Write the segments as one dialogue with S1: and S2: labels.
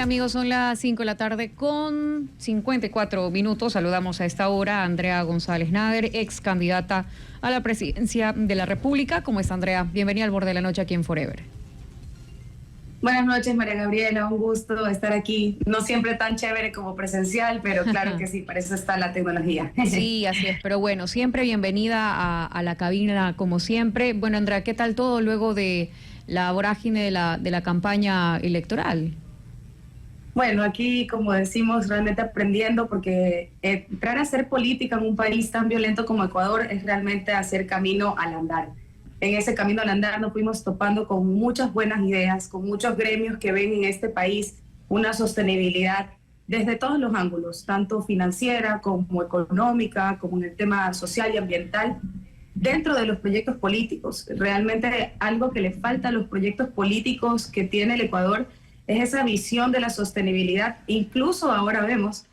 S1: amigos? Son las 5 de la tarde con 54 minutos. Saludamos a esta hora a Andrea González Nader, ex candidata a la presidencia de la República. ¿Cómo está, Andrea? Bienvenida al Borde de la Noche aquí en Forever.
S2: Buenas noches, María Gabriela, un gusto estar aquí. No siempre tan chévere como presencial, pero claro que sí, para eso está la tecnología.
S1: Sí, así es, pero bueno, siempre bienvenida a la cabina como siempre. Bueno, Andrea, ¿qué tal todo luego de la vorágine de la campaña electoral?
S2: Bueno, aquí, como decimos, realmente aprendiendo, porque entrar a hacer política en un país tan violento como Ecuador es realmente hacer camino al andar. En ese camino al andar nos fuimos topando con muchas buenas ideas, con muchos gremios que ven en este país una sostenibilidad desde todos los ángulos, tanto financiera como económica, como en el tema social y ambiental, dentro de los proyectos políticos. Realmente algo que le falta a los proyectos políticos que tiene el Ecuador es esa visión de la sostenibilidad. Incluso ahora vemos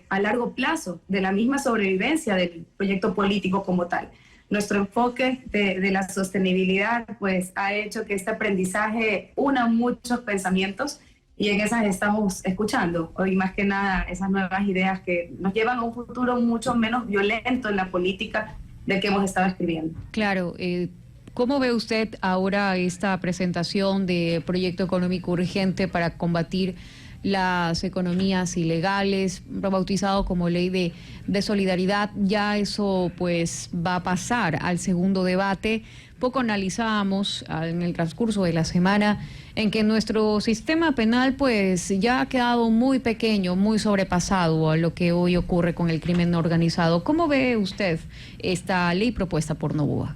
S2: a largo plazo de la misma sobrevivencia del proyecto político como tal. Nuestro enfoque de la sostenibilidad pues ha hecho que este aprendizaje una muchos pensamientos y en esas estamos escuchando hoy más que nada esas nuevas ideas que nos llevan a un futuro mucho menos violento en la política del que hemos estado escribiendo.
S1: Claro, ¿cómo ve usted ahora esta presentación de proyecto económico urgente para combatir las economías ilegales, bautizado como ley de solidaridad? Ya eso pues va a pasar al segundo debate. Poco analizábamos en el transcurso de la semana en que nuestro sistema penal pues ya ha quedado muy pequeño, muy sobrepasado a lo que hoy ocurre con el crimen organizado. ¿Cómo ve usted esta ley propuesta por Novoa?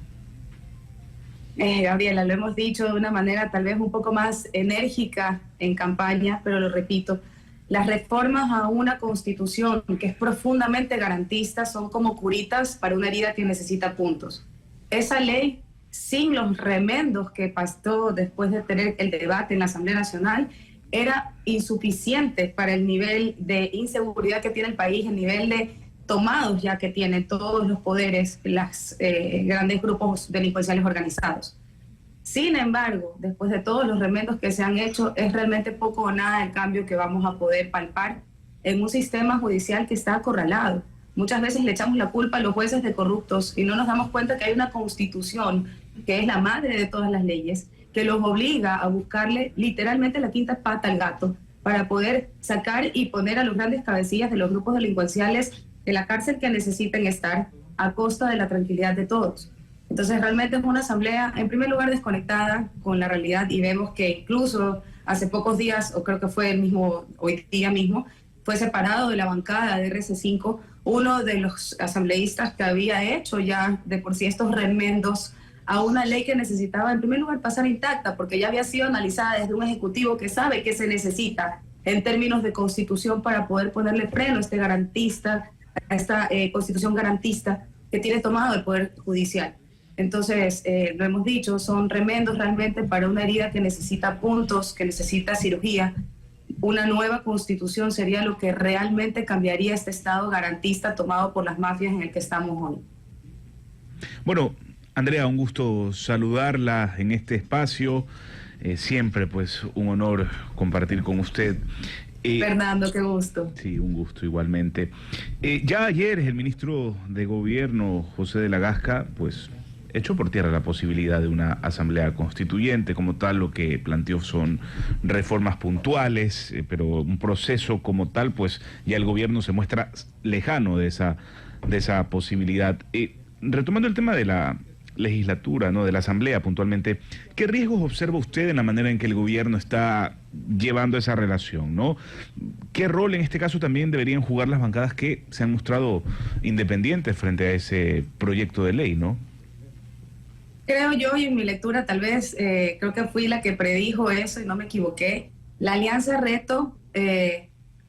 S2: Gabriela, lo hemos dicho de una manera tal vez un poco más enérgica en campaña, pero lo repito, las reformas a una constitución que es profundamente garantista son como curitas para una herida que necesita puntos. Esa ley, sin los remendos que pasó después de tener el debate en la Asamblea Nacional, era insuficiente para el nivel de inseguridad que tiene el país, el nivel de tomados ya que tienen todos los poderes, los grandes grupos delincuenciales organizados. Sin embargo, después de todos los remendos que se han hecho, es realmente poco o nada el cambio que vamos a poder palpar en un sistema judicial que está acorralado. Muchas veces le echamos la culpa a los jueces de corruptos y no nos damos cuenta que hay una constitución que es la madre de todas las leyes, que los obliga a buscarle literalmente la quinta pata al gato para poder sacar y poner a los grandes cabecillas de los grupos delincuenciales de la cárcel que necesiten estar a costa de la tranquilidad de todos. Entonces realmente es una asamblea, en primer lugar, desconectada con la realidad y vemos que incluso hace pocos días, o creo que fue el mismo, hoy día mismo, fue separado de la bancada de RC5 uno de los asambleístas que había hecho ya de por sí estos remendos a una ley que necesitaba en primer lugar pasar intacta porque ya había sido analizada desde un ejecutivo que sabe que se necesita en términos de constitución para poder ponerle freno a esta constitución garantista que tiene tomado el Poder Judicial. Entonces, lo hemos dicho, son remendos realmente para una herida que necesita puntos, que necesita cirugía. Una nueva constitución sería lo que realmente cambiaría este estado garantista tomado por las mafias en el que estamos hoy.
S3: Bueno, Andrea, un gusto saludarla en este espacio. Siempre pues un honor compartir con usted.
S2: Fernando, qué gusto.
S3: Sí, un gusto igualmente. Ya ayer el ministro de Gobierno, José de la Gasca, pues echó por tierra la posibilidad de una asamblea constituyente. Como tal, lo que planteó son reformas puntuales, pero un proceso como tal, pues ya el gobierno se muestra lejano de esa posibilidad. Retomando el tema de la legislatura, ¿no?, de la asamblea puntualmente, ¿qué riesgos observa usted en la manera en que el gobierno está llevando esa relación, ¿no? ¿Qué rol en este caso también deberían jugar las bancadas que se han mostrado independientes frente a ese proyecto de ley, ¿no?
S2: Creo yo, y en mi lectura tal vez, creo que fui la que predijo eso y no me equivoqué. La Alianza Reto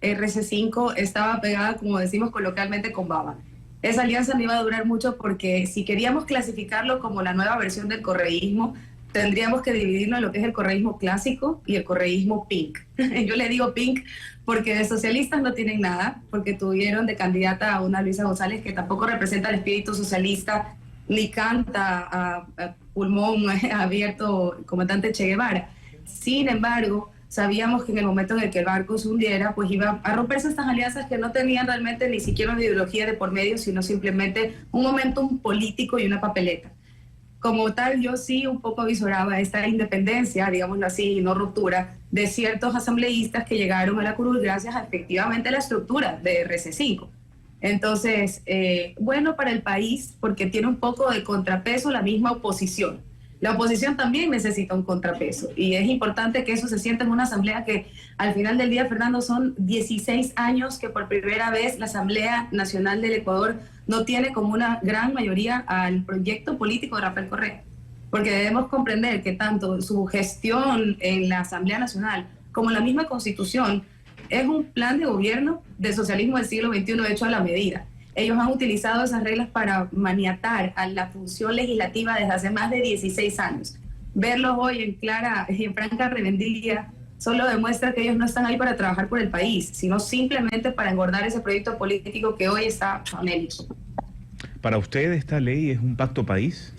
S2: RC5 estaba pegada, como decimos coloquialmente, con baba. Esa alianza no iba a durar mucho porque si queríamos clasificarlo como la nueva versión del correísmo, tendríamos que dividirlo en lo que es el correísmo clásico y el correísmo pink. Yo le digo pink porque de socialistas no tienen nada, porque tuvieron de candidata a una Luisa González que tampoco representa el espíritu socialista, ni canta a pulmón abierto el comandante Che Guevara. Sin embargo, sabíamos que en el momento en el que el barco se hundiera, pues iba a romperse estas alianzas que no tenían realmente ni siquiera una ideología de por medio, sino simplemente un momentum político y una papeleta. Como tal, yo sí un poco visoraba esta independencia, digámoslo así, y no ruptura, de ciertos asambleístas que llegaron a la curul gracias a efectivamente la estructura de RC5. Entonces, bueno para el país porque tiene un poco de contrapeso la misma oposición. La oposición también necesita un contrapeso y es importante que eso se sienta en una asamblea que al final del día, Fernando, son 16 años que por primera vez la Asamblea Nacional del Ecuador no tiene como una gran mayoría al proyecto político de Rafael Correa, porque debemos comprender que tanto su gestión en la Asamblea Nacional como la misma Constitución es un plan de gobierno del socialismo del siglo XXI hecho a la medida. Ellos han utilizado esas reglas para maniatar a la función legislativa desde hace más de 16 años. Verlos hoy en clara y en franca rebeldía solo demuestra que ellos no están ahí para trabajar por el país, sino simplemente para engordar ese proyecto político que hoy está famélico.
S3: ¿Para usted esta ley es un pacto país?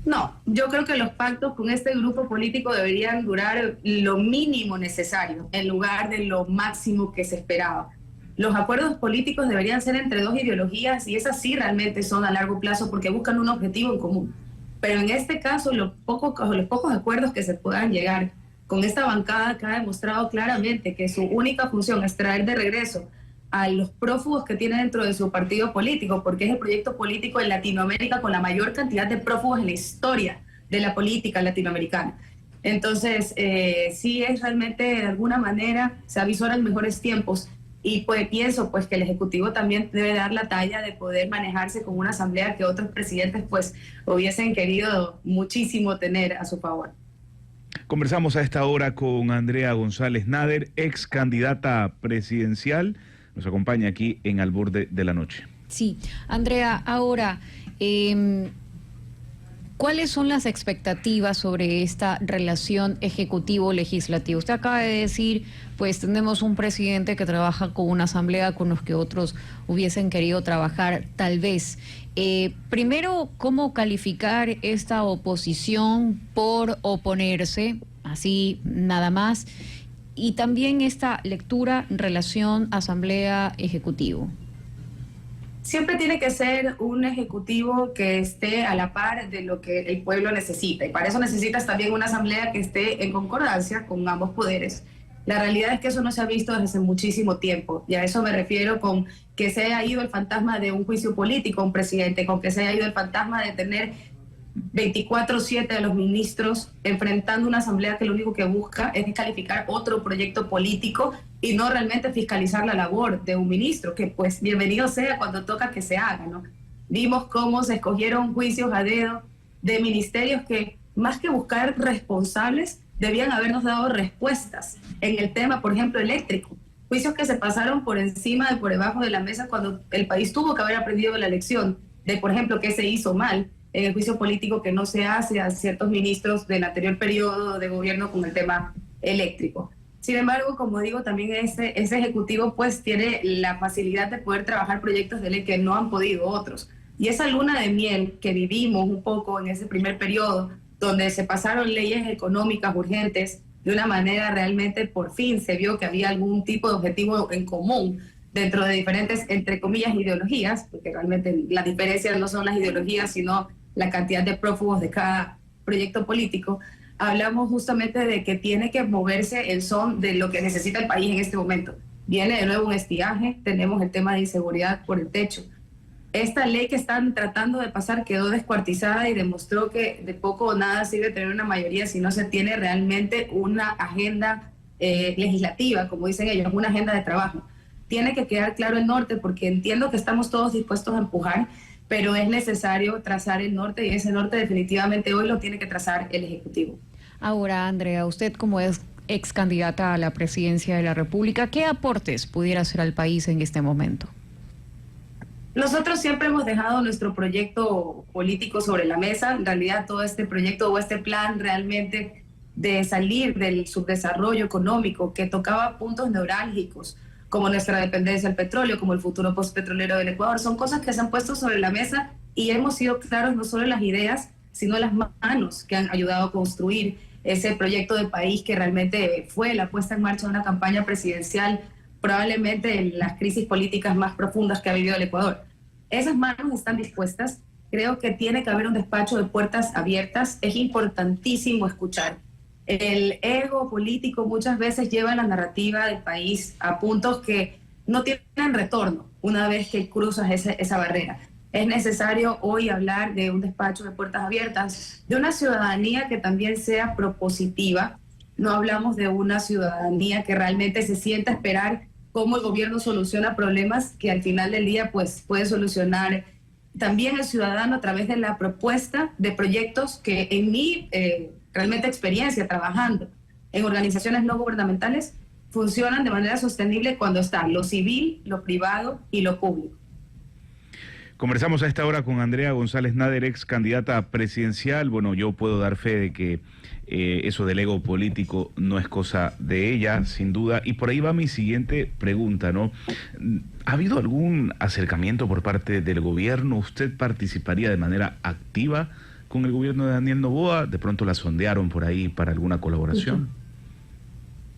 S2: No, yo creo que los pactos con este grupo político deberían durar lo mínimo necesario en lugar de lo máximo que se esperaba. Los acuerdos políticos deberían ser entre dos ideologías y esas sí realmente son a largo plazo porque buscan un objetivo en común. Pero en este caso, los pocos acuerdos que se puedan llegar con esta bancada que ha demostrado claramente que su única función es traer de regreso a los prófugos que tiene dentro de su partido político, porque es el proyecto político en Latinoamérica con la mayor cantidad de prófugos en la historia de la política latinoamericana. Entonces, sí es realmente de alguna manera, se avisoran mejores tiempos. Y pues pienso pues que el Ejecutivo también debe dar la talla de poder manejarse con una asamblea que otros presidentes pues hubiesen querido muchísimo tener a su favor.
S3: Conversamos a esta hora con Andrea González Nader, ex candidata presidencial. Nos acompaña aquí en Al Borde de la Noche.
S1: Sí, Andrea, ahora, ¿cuáles son las expectativas sobre esta relación ejecutivo-legislativo? Usted acaba de decir, pues tenemos un presidente que trabaja con una asamblea con los que otros hubiesen querido trabajar, tal vez. Primero, ¿cómo calificar esta oposición por oponerse, así nada más? Y también esta lectura, relación asamblea-ejecutivo.
S2: Siempre tiene que ser un ejecutivo que esté a la par de lo que el pueblo necesita. Y para eso necesitas también una asamblea que esté en concordancia con ambos poderes. La realidad es que eso no se ha visto desde hace muchísimo tiempo. Y a eso me refiero con que se haya ido el fantasma de un juicio político a un presidente, con que se haya ido el fantasma de tener 24/7 a los ministros enfrentando una asamblea que lo único que busca es descalificar otro proyecto político y no realmente fiscalizar la labor de un ministro, que pues bienvenido sea cuando toca que se haga, ¿no? Vimos cómo se escogieron juicios a dedo de ministerios que más que buscar responsables debían habernos dado respuestas en el tema, por ejemplo, eléctrico. Juicios que se pasaron por encima, por debajo de la mesa cuando el país tuvo que haber aprendido la lección de, por ejemplo, qué se hizo mal en el juicio político que no se hace a ciertos ministros del anterior periodo de gobierno con el tema eléctrico. Sin embargo, como digo, también ese ejecutivo pues tiene la facilidad de poder trabajar proyectos de ley que no han podido otros. Y esa luna de miel que vivimos un poco en ese primer periodo, donde se pasaron leyes económicas urgentes, de una manera realmente por fin se vio que había algún tipo de objetivo en común dentro de diferentes, entre comillas, ideologías, porque realmente la diferencia no son las ideologías, sino la cantidad de prófugos de cada proyecto político. Hablamos justamente de que tiene que moverse el son de lo que necesita el país en este momento. Viene de nuevo un estiaje, tenemos el tema de inseguridad por el techo. Esta ley que están tratando de pasar quedó descuartizada y demostró que de poco o nada sirve tener una mayoría si no se tiene realmente una agenda legislativa, como dicen ellos, una agenda de trabajo. Tiene que quedar claro el norte, porque entiendo que estamos todos dispuestos a empujar, pero es necesario trazar el norte y ese norte definitivamente hoy lo tiene que trazar el Ejecutivo.
S1: Ahora, Andrea, usted como es ex candidata a la presidencia de la República, ¿qué aportes pudiera hacer al país en este momento?
S2: Nosotros siempre hemos dejado nuestro proyecto político sobre la mesa. En realidad todo este proyecto o este plan realmente de salir del subdesarrollo económico que tocaba puntos neurálgicos, como nuestra dependencia del petróleo, como el futuro postpetrolero del Ecuador, son cosas que se han puesto sobre la mesa y hemos sido claros no solo en las ideas, sino en las manos que han ayudado a construir ese proyecto de país que realmente fue la puesta en marcha de una campaña presidencial, probablemente en las crisis políticas más profundas que ha vivido el Ecuador. Esas manos están dispuestas. Creo que tiene que haber un despacho de puertas abiertas. Es importantísimo escuchar. El ego político muchas veces lleva la narrativa del país a puntos que no tienen retorno una vez que cruzas esa barrera. Es necesario hoy hablar de un despacho de puertas abiertas, de una ciudadanía que también sea propositiva. No hablamos de una ciudadanía que realmente se sienta a esperar cómo el gobierno soluciona problemas que al final del día pues, puede solucionar también el ciudadano a través de la propuesta de proyectos que en mi realmente experiencia trabajando en organizaciones no gubernamentales funcionan de manera sostenible cuando está lo civil, lo privado y lo público.
S3: Conversamos a esta hora con Andrea González Nader, ex candidata presidencial. Bueno, yo puedo dar fe de que eso del ego político no es cosa de ella, sin duda. Y por ahí va mi siguiente pregunta, ¿no? ¿Ha habido algún acercamiento por parte del gobierno? ¿Usted participaría de manera activa con el gobierno de Daniel Noboa? ¿De pronto la sondearon por ahí para alguna colaboración?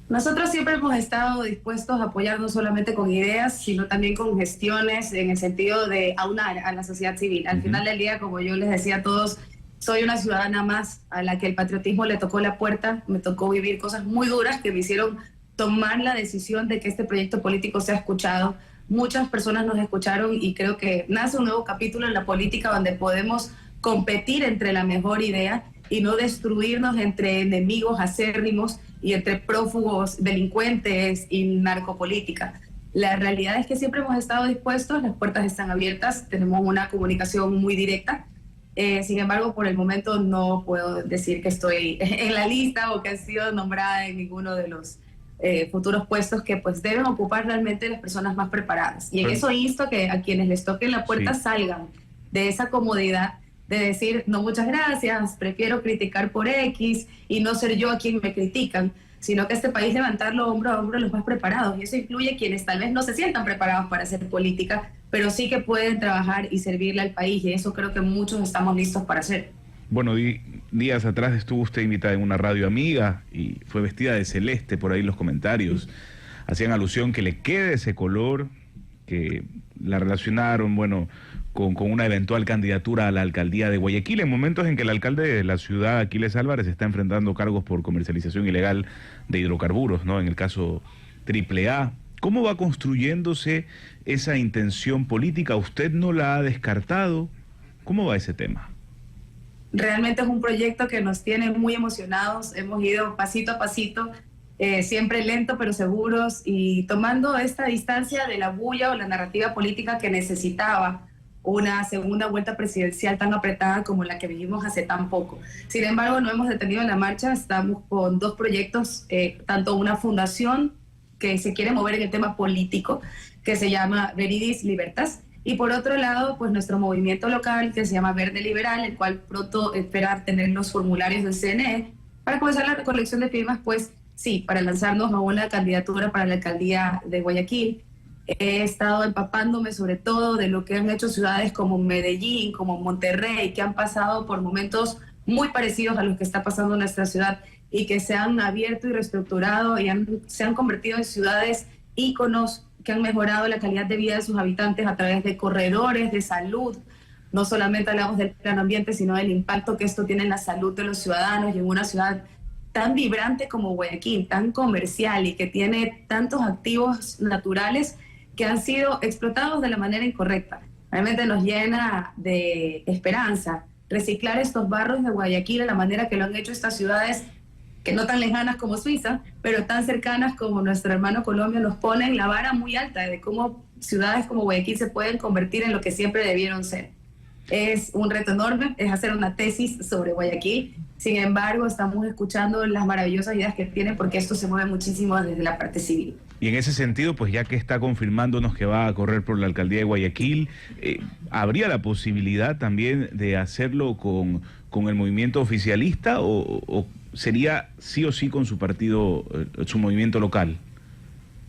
S2: Nosotros siempre hemos estado dispuestos a apoyar no solamente con ideas, sino también con gestiones en el sentido de aunar a la sociedad civil. Al final del día, como yo les decía a todos, soy una ciudadana más a la que el patriotismo le tocó la puerta. Me tocó vivir cosas muy duras que me hicieron tomar la decisión de que este proyecto político sea escuchado. Muchas personas nos escucharon y creo que nace un nuevo capítulo en la política donde podemos competir entre la mejor idea y no destruirnos entre enemigos acérrimos y entre prófugos, delincuentes y narcopolítica. La realidad es que siempre hemos estado dispuestos, las puertas están abiertas, tenemos una comunicación muy directa. Sin embargo, por el momento no puedo decir que estoy en la lista o que he sido nombrada en ninguno de los futuros puestos que pues deben ocupar realmente las personas más preparadas. Y en eso insto a que a quienes les toquen la puerta salgan de esa comodidad de decir, no, muchas gracias, prefiero criticar por X y no ser yo a quien me critican, sino que este país levantarlo hombro a hombro a los más preparados. Y eso incluye quienes tal vez no se sientan preparados para hacer política, pero sí que pueden trabajar y servirle al país. Y eso creo que muchos estamos listos para hacer.
S3: Bueno, días atrás estuvo usted invitada en una radio amiga y fue vestida de celeste, por ahí los comentarios hacían alusión que le quede ese color, que la relacionaron, bueno, con una eventual candidatura a la alcaldía de Guayaquil, en momentos en que el alcalde de la ciudad, Aquiles Álvarez, está enfrentando cargos por comercialización ilegal de hidrocarburos, ¿no? En el caso AAA. ¿Cómo va construyéndose esa intención política? ¿Usted no la ha descartado? ¿Cómo va ese tema?
S2: Realmente es un proyecto que nos tiene muy emocionados. Hemos ido pasito a pasito, siempre lento pero seguros, y tomando esta distancia de la bulla o la narrativa política que necesitaba una segunda vuelta presidencial tan apretada como la que vivimos hace tan poco. Sin embargo, no hemos detenido la marcha. Estamos con dos proyectos, tanto una fundación que se quiere mover en el tema político, que se llama Veridis Libertas, y por otro lado, pues nuestro movimiento local, que se llama Verde Liberal, el cual pronto espera tener los formularios del CNE para comenzar la recolección de firmas, pues sí, para lanzarnos a una candidatura para la alcaldía de Guayaquil. He estado empapándome sobre todo de lo que han hecho ciudades como Medellín, como Monterrey, que han pasado por momentos muy parecidos a los que está pasando en nuestra ciudad y que se han abierto y reestructurado y se han convertido en ciudades íconos que han mejorado la calidad de vida de sus habitantes a través de corredores de salud. No solamente hablamos del plano ambiente, sino del impacto que esto tiene en la salud de los ciudadanos y en una ciudad tan vibrante como Guayaquil, tan comercial y que tiene tantos activos naturales que han sido explotados de la manera incorrecta. Realmente nos llena de esperanza reciclar estos barrios de Guayaquil de la manera que lo han hecho estas ciudades que no tan lejanas como Suiza, pero tan cercanas como nuestro hermano Colombia. Nos ponen la vara muy alta de cómo ciudades como Guayaquil se pueden convertir en lo que siempre debieron ser. Es un reto enorme, es hacer una tesis sobre Guayaquil. Sin embargo, estamos escuchando las maravillosas ideas que tienen, porque esto se mueve muchísimo desde la parte civil.
S3: Y en ese sentido, pues ya que está confirmándonos que va a correr por la alcaldía de Guayaquil, ¿habría la posibilidad también de hacerlo con el movimiento oficialista o sería sí o sí con su partido, su movimiento local?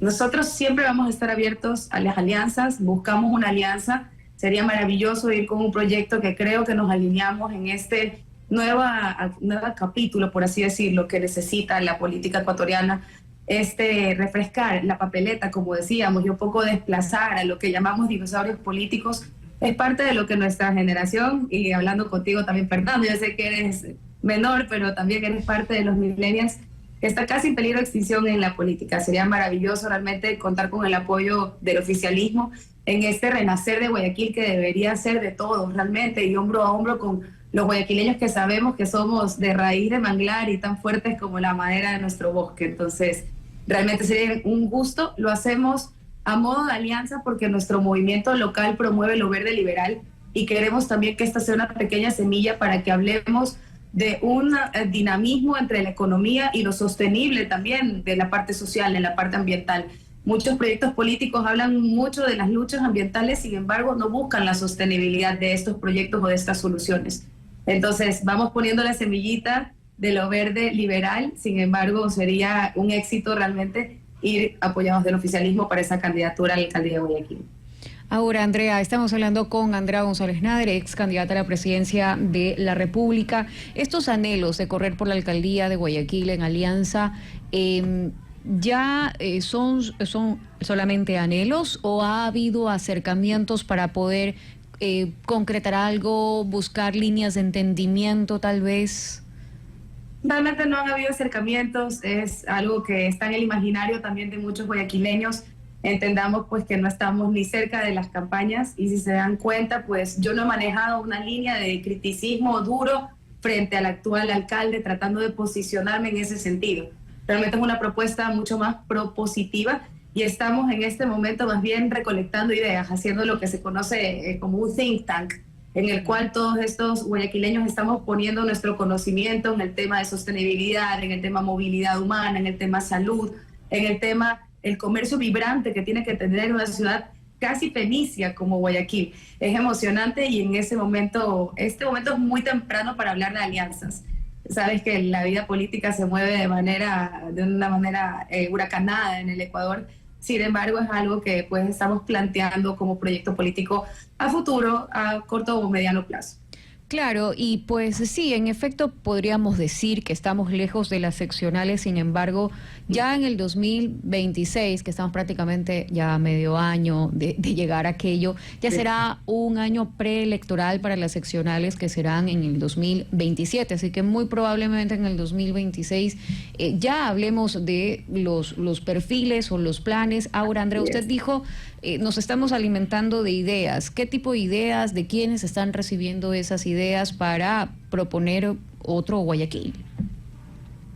S2: Nosotros siempre vamos a estar abiertos a las alianzas, buscamos una alianza. Sería maravilloso ir con un proyecto que creo que nos alineamos en este nueva capítulo, por así decirlo, que necesita la política ecuatoriana, refrescar la papeleta, como decíamos, y un poco desplazar a lo que llamamos dinosaurios políticos, es parte de lo que nuestra generación, y hablando contigo también, Fernando, yo sé que eres menor, pero también eres parte de los millennials, que está casi en peligro de extinción en la política. Sería maravilloso realmente contar con el apoyo del oficialismo en este renacer de Guayaquil, que debería ser de todos realmente, y hombro a hombro con los guayaquileños que sabemos que somos de raíz de manglar y tan fuertes como la madera de nuestro bosque. Entonces, realmente sería un gusto. Lo hacemos a modo de alianza porque nuestro movimiento local promueve lo verde liberal y queremos también que esta sea una pequeña semilla para que hablemos de un dinamismo entre la economía y lo sostenible también de la parte social, de la parte ambiental. Muchos proyectos políticos hablan mucho de las luchas ambientales, sin embargo no buscan la sostenibilidad de estos proyectos o de estas soluciones. Entonces vamos poniendo la semillita de lo verde liberal, sin embargo sería un éxito realmente ir apoyados del oficialismo para esa candidatura a la alcaldía de Guayaquil.
S1: Ahora, Andrea, estamos hablando con Andrea González Nader, ex candidata a la presidencia de la República. Estos anhelos de correr por la alcaldía de Guayaquil en alianza, ¿son solamente anhelos o ha habido acercamientos para poder concretar algo, buscar líneas de entendimiento tal vez?
S2: Realmente no han habido acercamientos, es algo que está en el imaginario también de muchos guayaquileños. Entendamos pues que no estamos ni cerca de las campañas y si se dan cuenta pues yo no he manejado una línea de criticismo duro frente al actual alcalde tratando de posicionarme en ese sentido. Realmente es una propuesta mucho más propositiva y estamos en este momento más bien recolectando ideas, haciendo lo que se conoce como un think tank, en el cual todos estos guayaquileños estamos poniendo nuestro conocimiento en el tema de sostenibilidad, en el tema movilidad humana, en el tema salud, en el tema el comercio vibrante que tiene que tener una ciudad casi fenicia como Guayaquil. Es emocionante y en este momento es muy temprano para hablar de alianzas. Sabes que la vida política se mueve de una manera huracanada en el Ecuador. Sin embargo, es algo que pues estamos planteando como proyecto político a futuro, a corto o mediano plazo.
S1: Claro, y pues sí, en efecto podríamos decir que estamos lejos de las seccionales, sin embargo, ya en el 2026, que estamos prácticamente ya a medio año de llegar a aquello, ya será un año preelectoral para las seccionales que serán en el 2027, así que muy probablemente en el 2026 ya hablemos de los perfiles o los planes. Ahora, Andrea, usted dijo, nos estamos alimentando de ideas. ¿Qué tipo de ideas? ¿De quiénes están recibiendo esas ideas para proponer otro Guayaquil?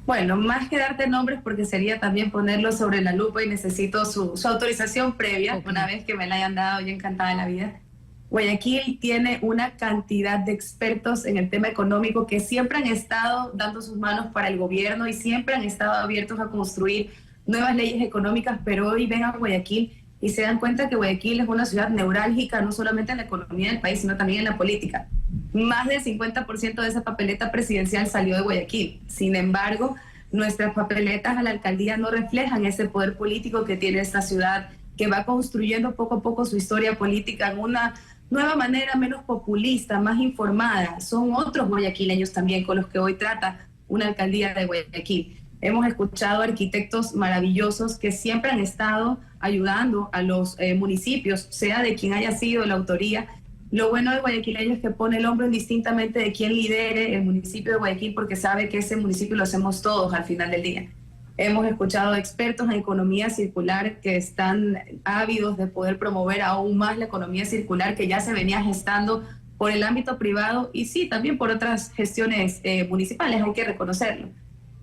S2: Bueno, más que darte nombres porque sería también ponerlo sobre la lupa y necesito su autorización previa. Okay. Una vez que me la hayan dado, yo encantada de la vida. Guayaquil tiene una cantidad de expertos en el tema económico que siempre han estado dando sus manos para el gobierno y siempre han estado abiertos a construir nuevas leyes económicas, pero hoy ven a Guayaquil y se dan cuenta que Guayaquil es una ciudad neurálgica, no solamente en la economía del país, sino también en la política. Más del 50% de esa papeleta presidencial salió de Guayaquil. Sin embargo, nuestras papeletas a la alcaldía no reflejan ese poder político que tiene esta ciudad, que va construyendo poco a poco su historia política en una nueva manera, menos populista, más informada. Son otros guayaquileños también con los que hoy trata una alcaldía de Guayaquil. Hemos escuchado arquitectos maravillosos que siempre han estado ayudando a los municipios, sea de quien haya sido la autoría. Lo bueno de guayaquileño es que pone el hombro indistintamente de quien lidere el municipio de Guayaquil porque sabe que ese municipio lo hacemos todos al final del día. Hemos escuchado expertos en economía circular que están ávidos de poder promover aún más la economía circular que ya se venía gestando por el ámbito privado y sí, también por otras gestiones municipales, hay que reconocerlo.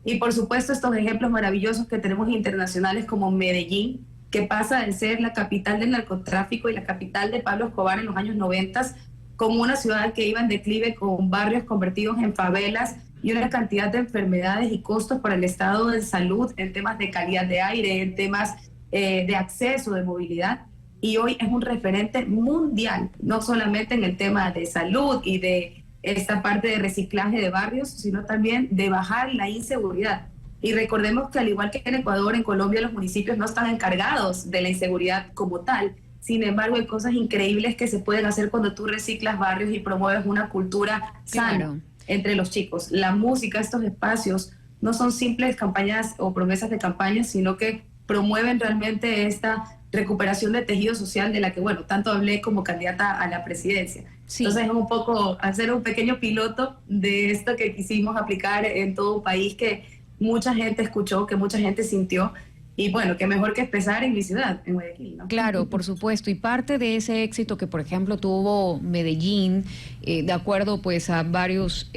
S2: Y por supuesto estos ejemplos maravillosos que tenemos internacionales como Medellín, que pasa de ser la capital del narcotráfico y la capital de Pablo Escobar en los años 90, como una ciudad que iba en declive con barrios convertidos en favelas y una cantidad de enfermedades y costos para el estado de salud en temas de calidad de aire, en temas de acceso, de movilidad. Y hoy es un referente mundial, no solamente en el tema de salud y de esta parte de reciclaje de barrios, sino también de bajar la inseguridad. Y recordemos que al igual que en Ecuador, en Colombia los municipios no están encargados de la inseguridad como tal. Sin embargo, hay cosas increíbles que se pueden hacer cuando tú reciclas barrios y promueves una cultura sana. Claro. entre los chicos. La música, estos espacios, no son simples campañas o promesas de campaña, sino que promueven realmente esta recuperación de tejido social de la que, bueno, tanto hablé como candidata a la presidencia.
S1: Sí.
S2: Entonces es un poco hacer un pequeño piloto de esto que quisimos aplicar en todo un país, que mucha gente escuchó, que mucha gente sintió. Y bueno, qué mejor que empezar en mi ciudad, en Guayaquil, ¿no?
S1: Claro, por supuesto. Y parte de ese éxito que, por ejemplo, tuvo Medellín, de acuerdo pues a varios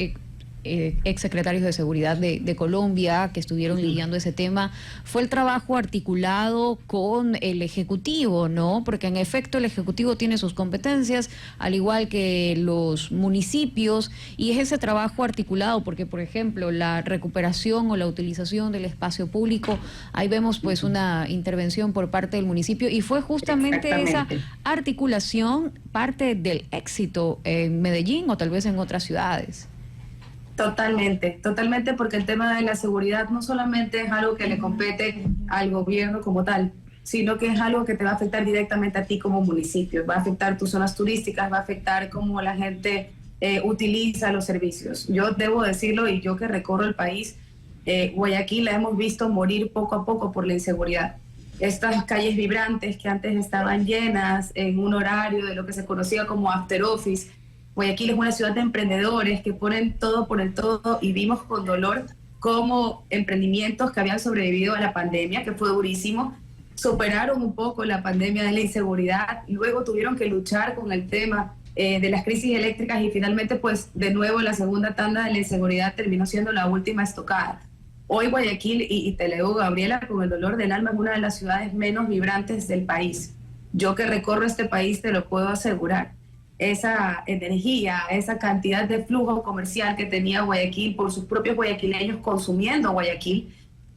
S1: exsecretarios de Seguridad de Colombia que estuvieron lidiando ese tema, fue el trabajo articulado con el Ejecutivo, ¿no? Porque en efecto el Ejecutivo tiene sus competencias, al igual que los municipios, y es ese trabajo articulado, porque por ejemplo la recuperación o la utilización del espacio público, ahí vemos pues una intervención por parte del municipio, y fue justamente esa articulación parte del éxito en Medellín o tal vez en otras ciudades.
S2: Totalmente, totalmente, porque el tema de la seguridad no solamente es algo que le compete al gobierno como tal, sino que es algo que te va a afectar directamente a ti como municipio, va a afectar tus zonas turísticas, va a afectar cómo la gente utiliza los servicios. Yo debo decirlo, y yo que recorro el país, Guayaquil la hemos visto morir poco a poco por la inseguridad. Estas calles vibrantes que antes estaban llenas en un horario de lo que se conocía como after office. Guayaquil es una ciudad de emprendedores que ponen todo por el todo, y vimos con dolor cómo emprendimientos que habían sobrevivido a la pandemia, que fue durísimo, superaron un poco la pandemia de la inseguridad, y luego tuvieron que luchar con el tema de las crisis eléctricas, y finalmente pues de nuevo la segunda tanda de la inseguridad terminó siendo la última estocada. Hoy Guayaquil, y te lo digo, Gabriela, con el dolor del alma, es una de las ciudades menos vibrantes del país. Yo que recorro este país te lo puedo asegurar. Esa energía, esa cantidad de flujo comercial que tenía Guayaquil por sus propios guayaquileños consumiendo Guayaquil,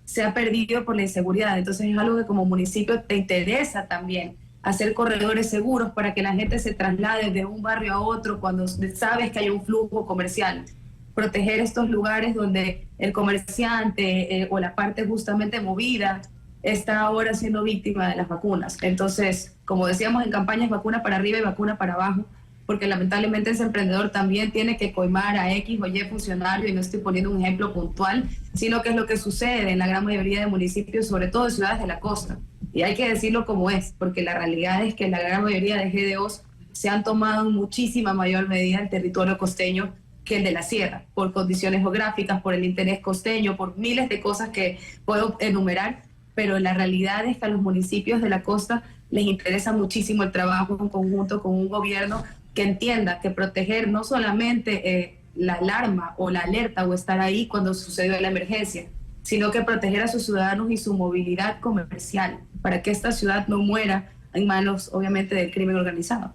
S2: se ha perdido por la inseguridad. Entonces es algo que como municipio te interesa también, hacer corredores seguros para que la gente se traslade de un barrio a otro cuando sabes que hay un flujo comercial. Proteger estos lugares donde el comerciante o la parte justamente movida está ahora siendo víctima de las vacunas. Entonces, como decíamos en campañas, vacuna para arriba y vacuna para abajo, porque lamentablemente ese emprendedor también tiene que coimar a X o Y funcionario, y no estoy poniendo un ejemplo puntual, sino que es lo que sucede en la gran mayoría de municipios, sobre todo de ciudades de la costa. Y hay que decirlo como es, porque la realidad es que la gran mayoría de GDOs se han tomado en muchísima mayor medida el territorio costeño que el de la sierra, por condiciones geográficas, por el interés costeño, por miles de cosas que puedo enumerar, pero la realidad es que a los municipios de la costa les interesa muchísimo el trabajo en conjunto con un gobierno que entienda que proteger no solamente la alarma o la alerta o estar ahí cuando sucedió la emergencia, sino que proteger a sus ciudadanos y su movilidad comercial para que esta ciudad no muera en manos, obviamente, del crimen organizado.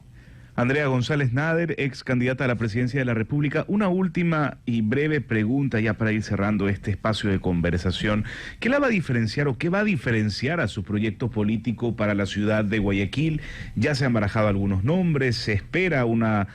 S3: Andrea González Nader, ex candidata a la presidencia de la República. Una última y breve pregunta ya para ir cerrando este espacio de conversación. ¿Qué la va a diferenciar o qué va a diferenciar a su proyecto político para la ciudad de Guayaquil? Ya se han barajado algunos nombres, se espera una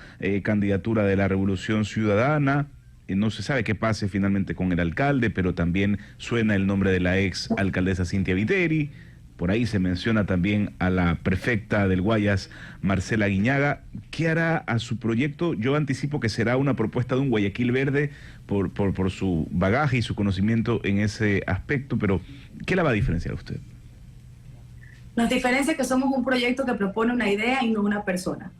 S3: candidatura de la Revolución Ciudadana. No se sabe qué pase finalmente con el alcalde, pero también suena el nombre de la ex alcaldesa Cintia Viteri. Por ahí se menciona también a la prefecta del Guayas, Marcela Guiñaga. ¿Qué hará a su proyecto? Yo anticipo que será una propuesta de un Guayaquil verde por su bagaje y su conocimiento en ese aspecto, pero ¿qué la va a diferenciar a usted?
S2: Nos diferencia que somos un proyecto que propone una idea y no una persona.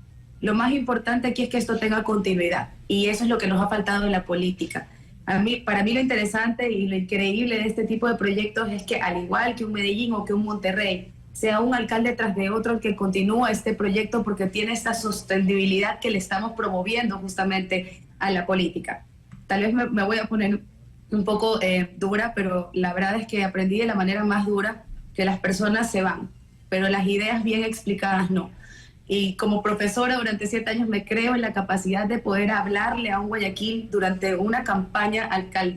S2: Lo más importante aquí es que esto tenga continuidad, y eso es lo que nos ha faltado en la política. Para mí lo interesante y lo increíble de este tipo de proyectos es que, al igual que un Medellín o que un Monterrey, sea un alcalde tras de otro el que continúa este proyecto, porque tiene esta sostenibilidad que le estamos promoviendo justamente a la política. Tal vez me voy a poner un poco dura, pero la verdad es que aprendí de la manera más dura que las personas se van, pero las ideas bien explicadas no. Y como profesora durante 7 años me creo en la capacidad de poder hablarle a un Guayaquil durante una campaña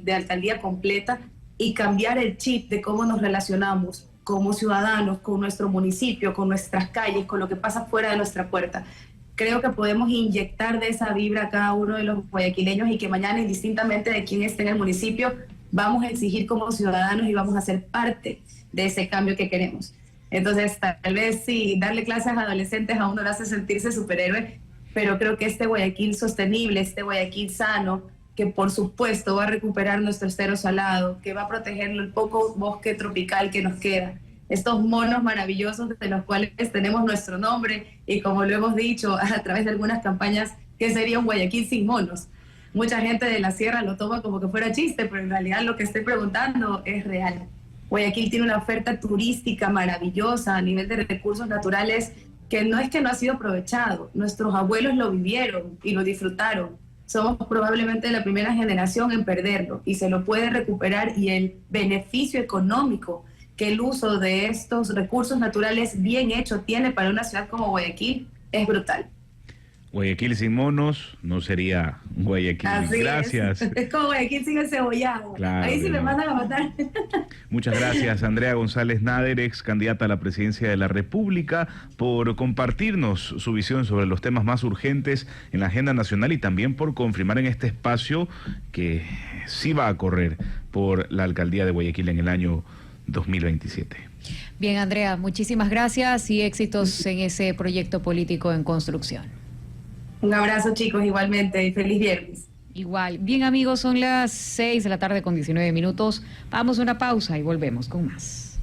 S2: de alcaldía completa y cambiar el chip de cómo nos relacionamos como ciudadanos con nuestro municipio, con nuestras calles, con lo que pasa fuera de nuestra puerta. Creo que podemos inyectar de esa vibra a cada uno de los guayaquileños, y que mañana, indistintamente de quién esté en el municipio, vamos a exigir como ciudadanos y vamos a ser parte de ese cambio que queremos. Entonces, tal vez sí, darle clases a adolescentes a uno le hace sentirse superhéroe, pero creo que este Guayaquil sostenible, este Guayaquil sano, que por supuesto va a recuperar nuestro estero salado, que va a proteger el poco bosque tropical que nos queda. Estos monos maravillosos de los cuales tenemos nuestro nombre y como lo hemos dicho a través de algunas campañas, que sería un Guayaquil sin monos. Mucha gente de la sierra lo toma como que fuera chiste, pero en realidad lo que estoy preguntando es real. Guayaquil tiene una oferta turística maravillosa a nivel de recursos naturales que no ha sido aprovechado. Nuestros abuelos lo vivieron y lo disfrutaron. Somos probablemente la primera generación en perderlo y se lo puede recuperar, y el beneficio económico que el uso de estos recursos naturales bien hecho tiene para una ciudad como Guayaquil es brutal.
S3: Guayaquil sin monos no sería Guayaquil.
S2: Así
S3: gracias.
S2: Es como Guayaquil sin el cebollado.
S3: Claro,
S2: ahí sí me mandan a matar.
S3: Muchas gracias, Andrea González Nader, ex candidata a la presidencia de la República, por compartirnos su visión sobre los temas más urgentes en la agenda nacional y también por confirmar en este espacio que sí va a correr por la alcaldía de Guayaquil en el año 2027.
S1: Bien, Andrea, muchísimas gracias y éxitos en ese proyecto político en construcción.
S2: Un abrazo, chicos, igualmente, y feliz viernes.
S1: Igual. Bien, amigos, son las 6 de la tarde con 19 minutos. Vamos a una pausa y volvemos con más.